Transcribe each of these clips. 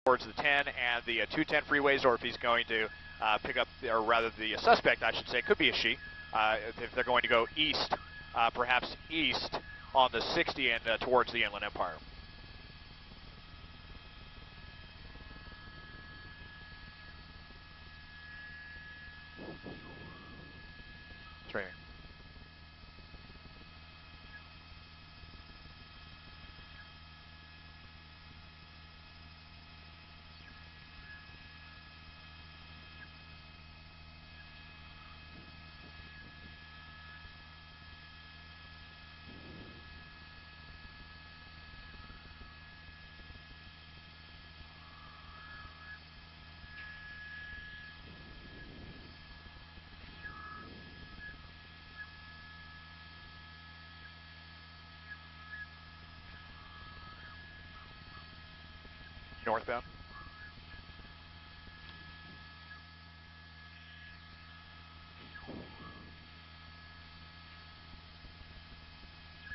towards the 10 and the 210 freeways, or if he's going to pick up, or rather the suspect, I should say, could be a she, if they're going to go east, perhaps east on the 60 and towards the Inland Empire. Training. Northbound.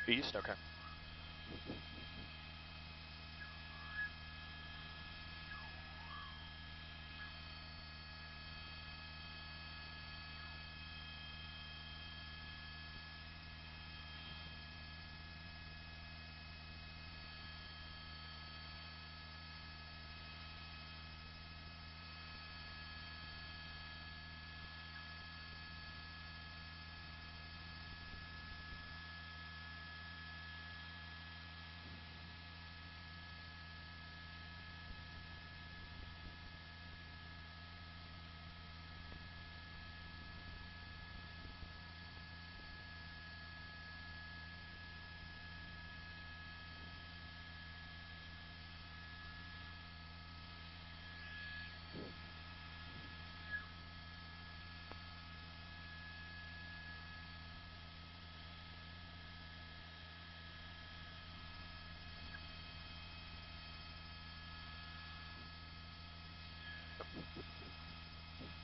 East, okay.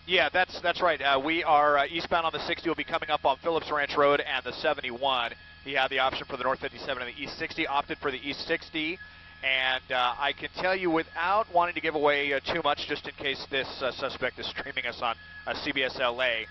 Yeah, that's right. We are eastbound on the 60. We'll be coming up on Phillips Ranch Road and the 71. He had the option for the North 57 and the East 60, opted for the East 60. And I can tell you without wanting to give away too much, just in case this suspect is streaming us on CBS LA,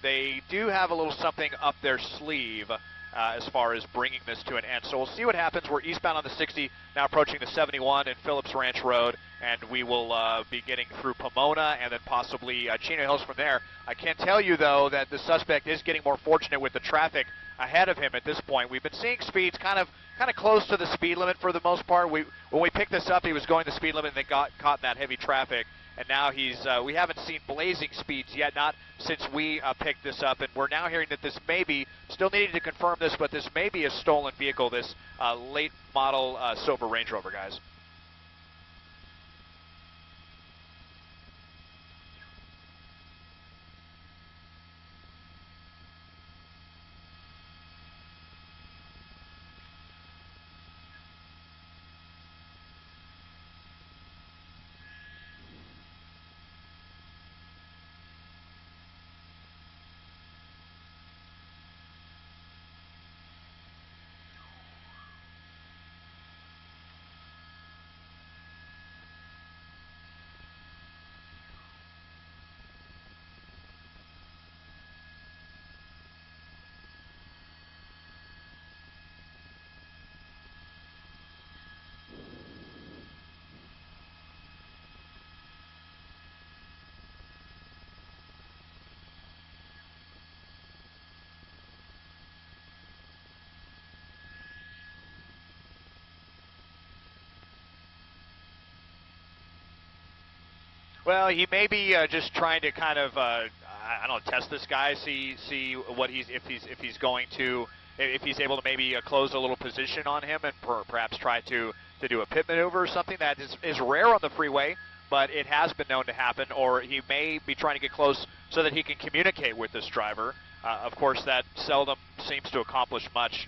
they do have a little something up their sleeve as far as bringing this to an end. So we'll see what happens. We're eastbound on the 60, now approaching the 71 and Phillips Ranch Road, and we will be getting through Pomona and then possibly Chino Hills from there. I can tell you, though, that the suspect is getting more fortunate with the traffic ahead of him at this point. We've been seeing speeds kind of close to the speed limit for the most part. When we picked this up, he was going the speed limit and they got caught in that heavy traffic. And now we haven't seen blazing speeds yet, not since we picked this up. And we're now hearing that this may be, still needing to confirm this, but this may be a stolen vehicle, this late model silver Range Rover, guys. Well, he may be just trying to kind of, I don't know, test this guy, see what if he's going to, if he's able to maybe close a little position on him and perhaps try to do a pit maneuver or something. That is rare on the freeway, but it has been known to happen. Or he may be trying to get close so that he can communicate with this driver. Of course, that seldom seems to accomplish much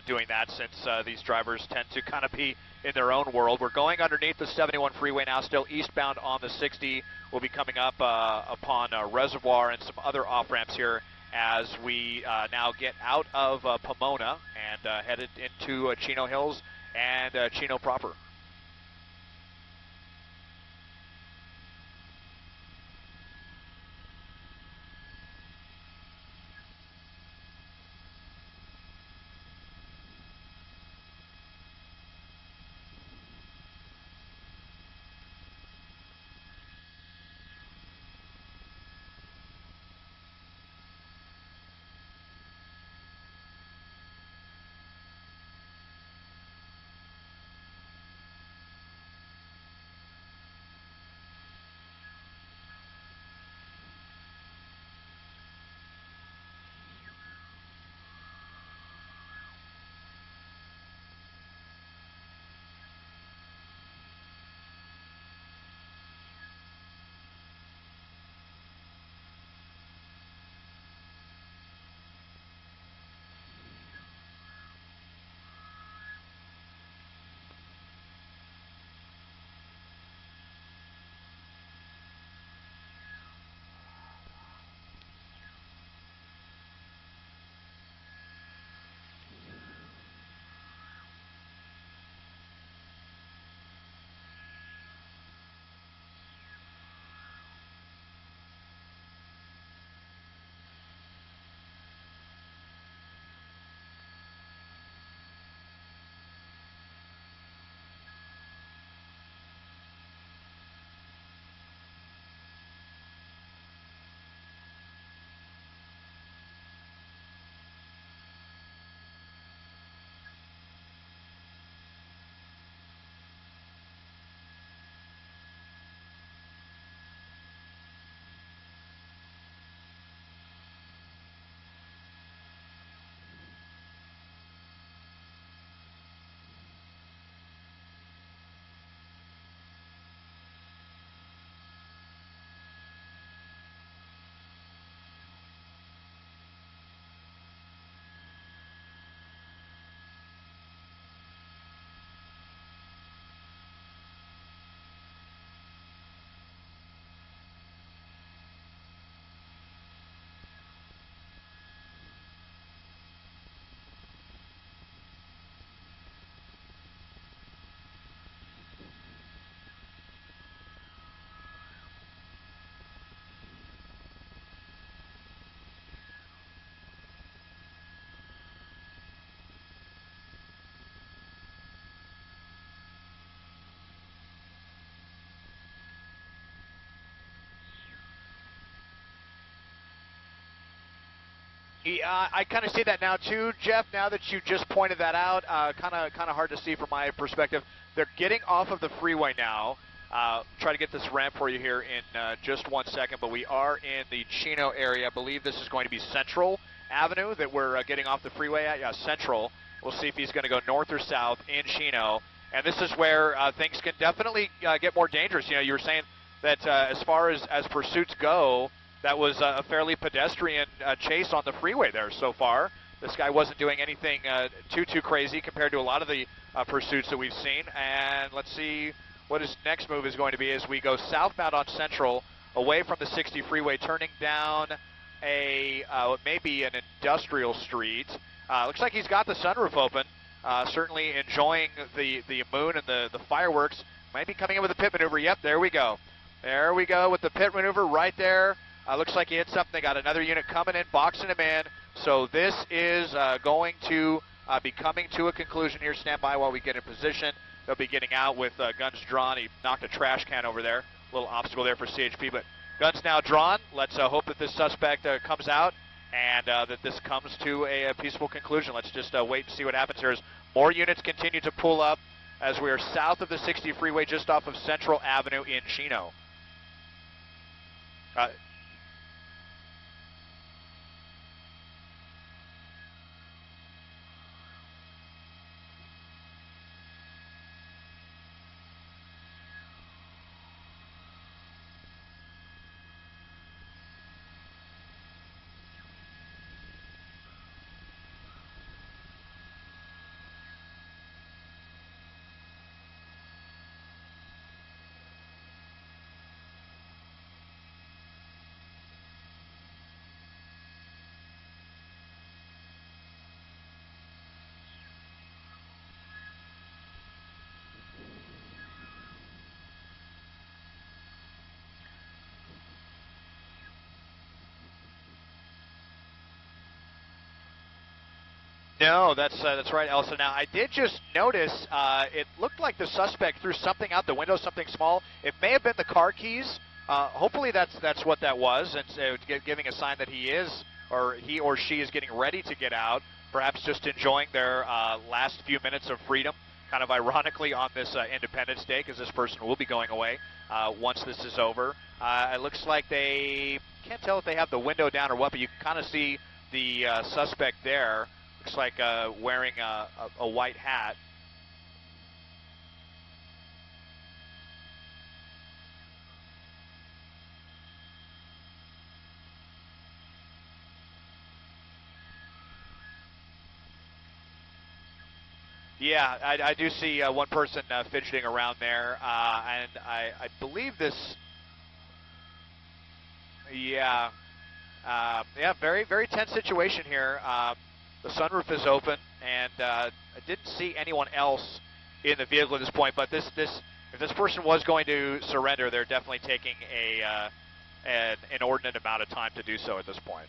doing that, since these drivers tend to kind of be in their own world. We're going underneath the 71 freeway now, still eastbound on the 60. We'll be coming up upon Reservoir and some other off-ramps here as we now get out of Pomona and headed into Chino Hills and Chino proper. Yeah, I kind of see that now too, Jeff. Now that you just pointed that out, kind of hard to see from my perspective. They're getting off of the freeway now. Try to get this ramp for you here in just 1 second, but we are in the Chino area. I believe this is going to be Central Avenue that we're getting off the freeway at. Yeah, Central. We'll see if he's going to go north or south in Chino. And this is where things can definitely get more dangerous. You know, you were saying that as far as pursuits go, that was a fairly pedestrian chase on the freeway there so far. This guy wasn't doing anything too crazy compared to a lot of the pursuits that we've seen. And let's see what his next move is going to be as we go southbound on Central, away from the 60 freeway, turning down maybe an industrial street. Looks like he's got the sunroof open. Certainly enjoying the moon and the fireworks. Might be coming in with a pit maneuver. Yep, there we go. There we go with the pit maneuver right there. Looks like he hit something. They got another unit coming in, boxing him in. So this is going to be coming to a conclusion here. Stand by while we get in position. They'll be getting out with guns drawn. He knocked a trash can over there. A little obstacle there for CHP, but guns now drawn. Let's hope that this suspect comes out and that this comes to a peaceful conclusion. Let's just wait and see what happens here as more units continue to pull up as we are south of the 60 freeway just off of Central Avenue in Chino. No, that's right, Elsa. Now, I did just notice it looked like the suspect threw something out the window, something small. It may have been the car keys. Hopefully that's what that was, and giving a sign that he or she is getting ready to get out, perhaps just enjoying their last few minutes of freedom, kind of ironically on this Independence Day, because this person will be going away once this is over. It looks like they can't tell if they have the window down or what, but you can kind of see the suspect there. Looks like wearing a white hat. Yeah, I do see one person fidgeting around there, and I believe this. Yeah, yeah, very tense situation here. The sunroof is open, and I didn't see anyone else in the vehicle at this point. But if this person was going to surrender, they're definitely taking an inordinate amount of time to do so at this point.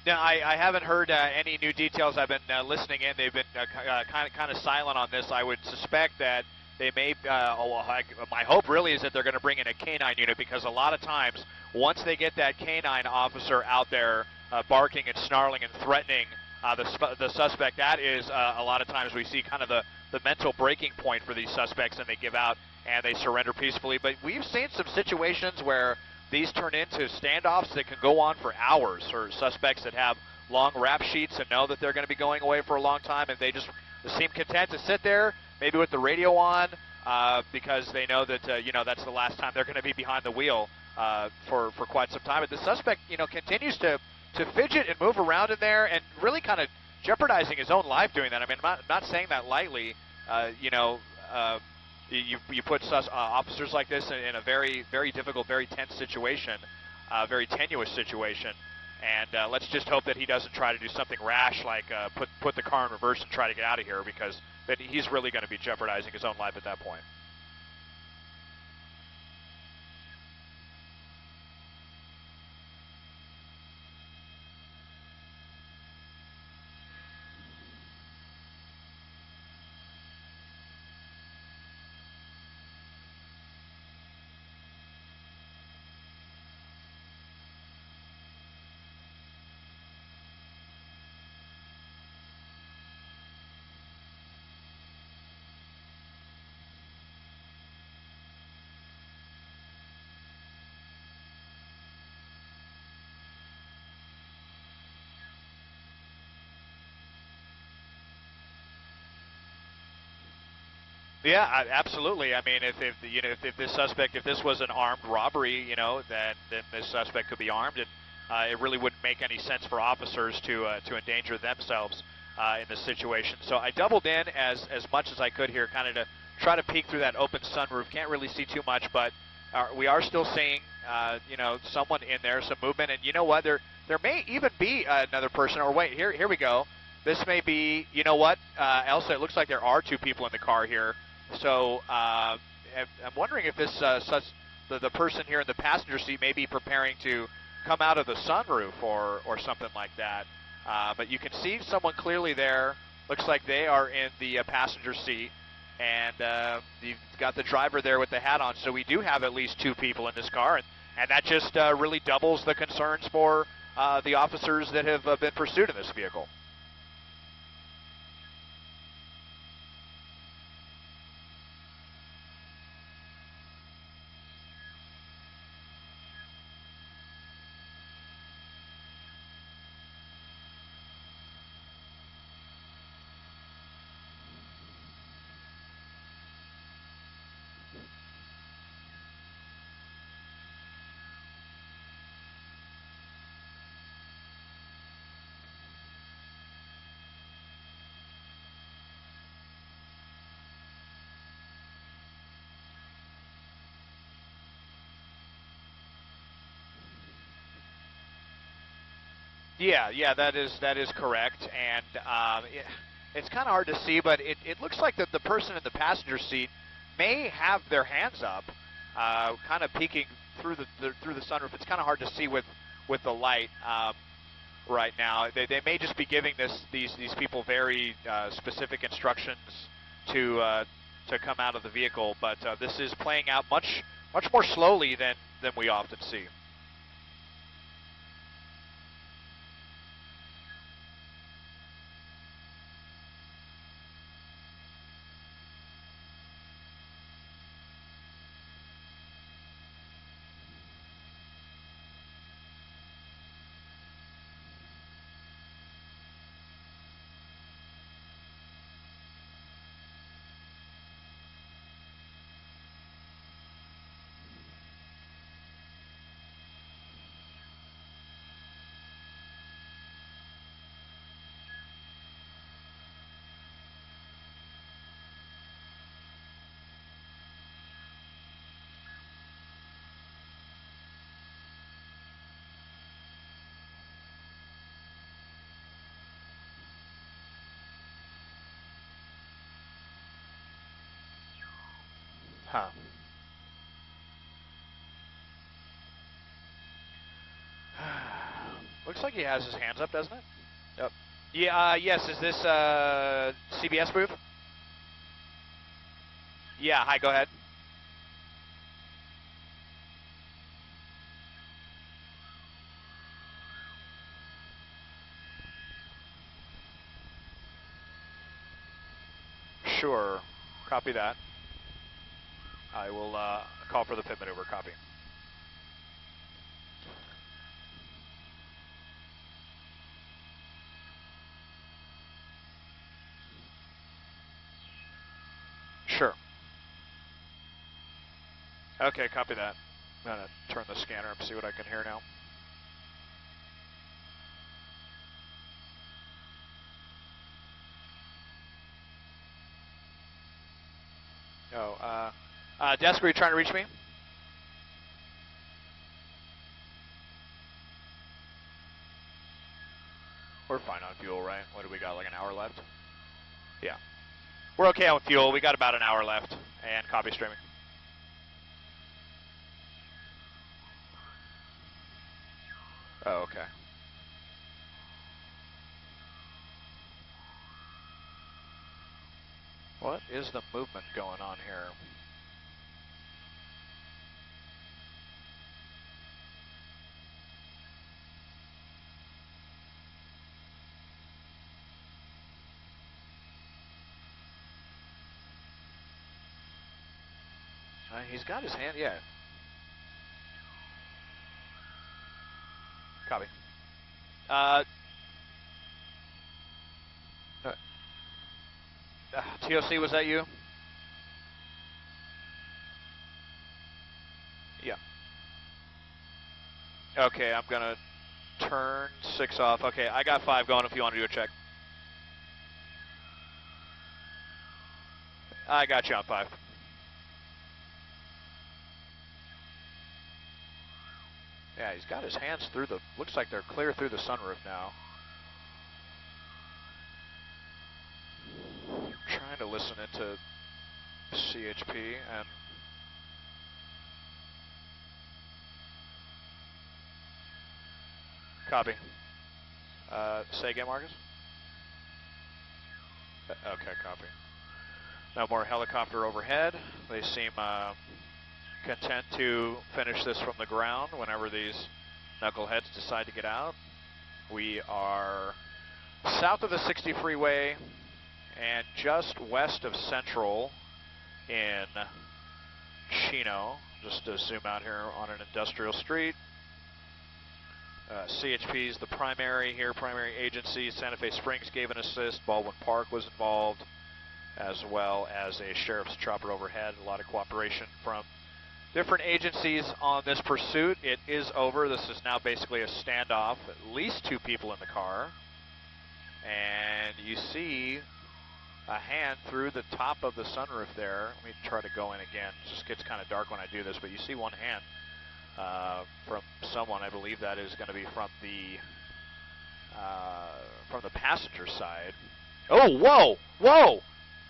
No, I haven't heard any new details. I've been listening in. They've been kind of silent on this. I would suspect that they may. My hope really is that they're going to bring in a canine unit, because a lot of times once they get that canine officer out there barking and snarling and threatening the suspect, that is a lot of times we see kind of the mental breaking point for these suspects, and they give out and they surrender peacefully. But we've seen some situations where these turn into standoffs that can go on for hours, or suspects that have long rap sheets and know that they're going to be going away for a long time, and they just seem content to sit there, maybe with the radio on, because they know that that's the last time they're going to be behind the wheel for quite some time. But the suspect, continues to fidget and move around in there, and really kind of jeopardizing his own life doing that. I mean, I'm not saying that lightly. You put officers like this in a very, very difficult, very tense situation, very tenuous situation, and let's just hope that he doesn't try to do something rash like put the car in reverse and try to get out of here, because then he's really going to be jeopardizing his own life at that point. Yeah, absolutely. I mean, if this suspect, if this was an armed robbery, then this suspect could be armed, and it really wouldn't make any sense for officers to endanger themselves in this situation. So I doubled in as much as I could here, kind of to try to peek through that open sunroof. Can't really see too much, but we are still seeing someone in there, some movement, and you know what? There may even be another person. Or wait, here we go. This may be, Elsa, it looks like there are two people in the car here. So I'm wondering if this the person here in the passenger seat may be preparing to come out of the sunroof or something like that. But you can see someone clearly there. Looks like they are in the passenger seat, and you've got the driver there with the hat on. So we do have at least two people in this car, and that just really doubles the concerns for the officers that have been pursued in this vehicle. Yeah, that is correct, and it's kind of hard to see, but it looks like that the person in the passenger seat may have their hands up, kind of peeking through the sunroof. It's kind of hard to see with the light right now. They may just be giving these people very specific instructions to come out of the vehicle, but this is playing out much more slowly than we often see. Huh. Looks like he has his hands up, doesn't it? Yep. Yeah, yes, is this CBS booth? Yeah, hi, go ahead. Sure, copy that. I will call for the pit maneuver, copy. Sure. Okay, copy that. I'm going to turn the scanner up, see what I can hear now. Oh, desk, are you trying to reach me? We're fine on fuel, right? What do we got, like an hour left? Yeah. We're okay on fuel. We got about an hour left. And copy streaming. Oh, okay. What is the movement going on here? He's got his hand, yeah. Copy. TOC, was that you? Yeah. Okay, I'm going to turn 6 off. Okay, I got 5 going if you want to do a check. I got you on 5. Yeah, he's got his hands through the, looks like they're clear through the sunroof now. Trying to listen into CHP and copy. Say again, Marcus? Okay, copy. No more helicopter overhead. They seem content to finish this from the ground whenever these knuckleheads decide to get out. We are south of the 60 freeway and just west of Central in Chino. Just to zoom out here on an industrial street. CHP is the primary here, primary agency. Santa Fe Springs gave an assist. Baldwin Park was involved, as well as a sheriff's chopper overhead. A lot of cooperation from different agencies on this pursuit. It is over. This is now basically a standoff. At least 2 people in the car. And you see a hand through the top of the sunroof there. Let me try to go in again. It just gets kind of dark when I do this, but you see one hand from someone. I believe that is going to be from the passenger side. Oh, whoa, whoa!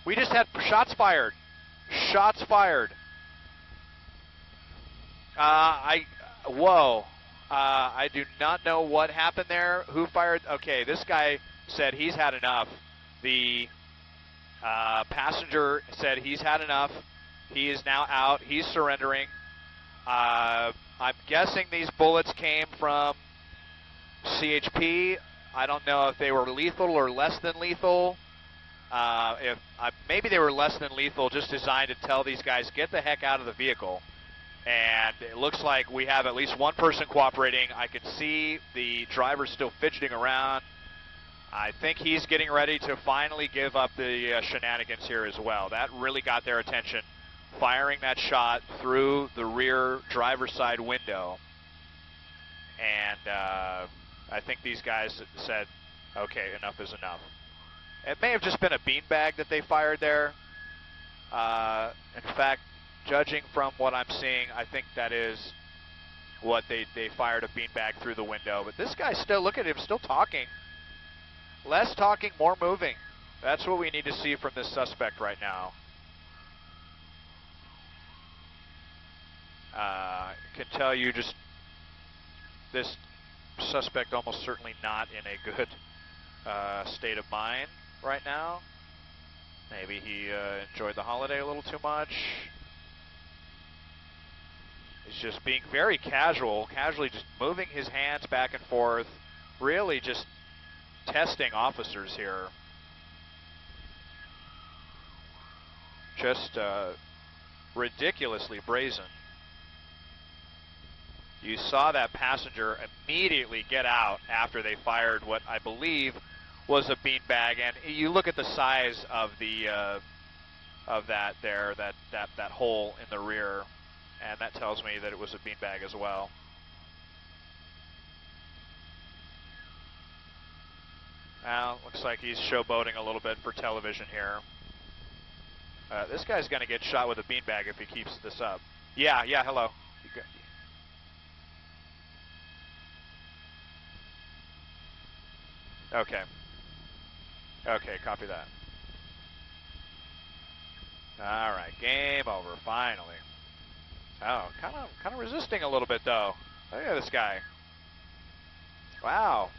We just had shots fired. Shots fired. Whoa. I do not know what happened there. Who fired? Okay, this guy said he's had enough. The passenger said he's had enough. He is now out. He's surrendering. I'm guessing these bullets came from CHP. I don't know if they were lethal or less than lethal. Maybe they were less than lethal, just designed to tell these guys, get the heck out of the vehicle. And it looks like we have at least one person cooperating. I can see the driver still fidgeting around. I think he's getting ready to finally give up the shenanigans here as well. That really got their attention, firing that shot through the rear driver's side window. And I think these guys said, okay, enough is enough. It may have just been a beanbag that they fired there. In fact, judging from what I'm seeing, I think that is what they fired a beanbag through the window. But this guy still, look at him, still talking. Less talking, more moving. That's what we need to see from this suspect right now. I can tell you just this suspect almost certainly not in a good state of mind right now. Maybe he enjoyed the holiday a little too much. He's just being very casually just moving his hands back and forth, really just testing officers here. Just ridiculously brazen. You saw that passenger immediately get out after they fired what I believe was a beanbag, and you look at the size of the that hole in the rear, and that tells me that it was a beanbag as well. Well, looks like he's showboating a little bit for television here. This guy's going to get shot with a beanbag if he keeps this up. Yeah, hello. Okay. Okay, copy that. All right, game over, finally. Oh, kind of resisting a little bit, though. Look at this guy. Wow.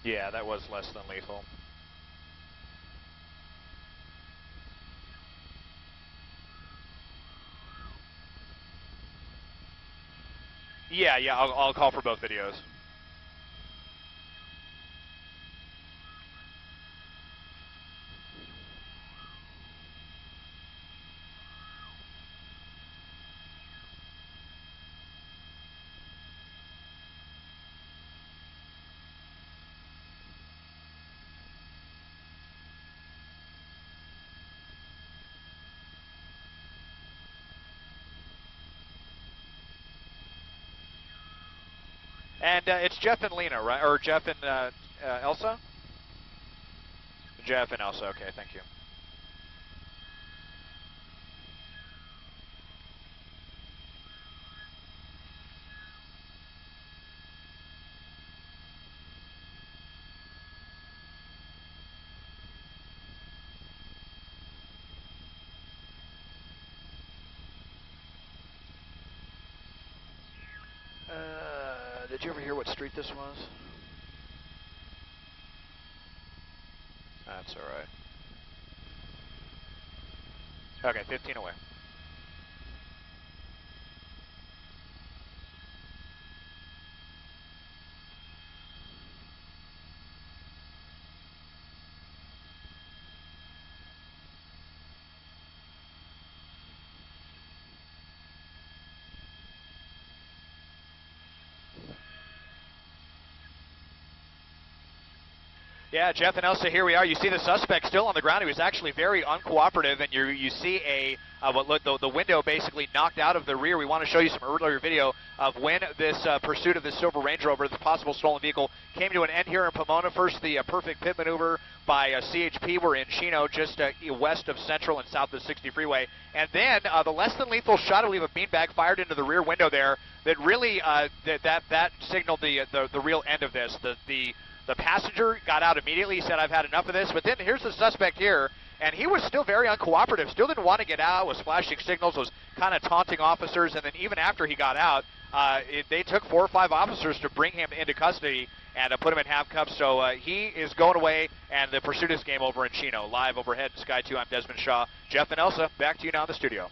Yeah, that was less than lethal. Yeah, I'll call for both videos. And it's Jeff and Lena, right? Or Jeff and Elsa? Jeff and Elsa, okay, thank you. Did you ever hear what street this was? That's all right. Okay, 15 away. Yeah, Jeff and Elsa, here we are. You see the suspect still on the ground. He was actually very uncooperative, and you see the window basically knocked out of the rear. We want to show you some earlier video of when this pursuit of this silver Range Rover, the possible stolen vehicle, came to an end here in Pomona. First, the perfect pit maneuver by CHP. We're in Chino, just west of Central and south of the 60 freeway. And then the less than lethal shot, I believe, a beanbag fired into the rear window there that really that signaled the real end of this. The passenger got out immediately. He said, "I've had enough of this." But then here's the suspect here, and he was still very uncooperative, still didn't want to get out, was flashing signals, was kind of taunting officers. And then even after he got out, they took 4 or 5 officers to bring him into custody and put him in handcuffs. So he is going away, and the pursuit is game over in Chino. Live overhead in Sky 2, I'm Desmond Shaw. Jeff and Elsa, back to you now in the studio.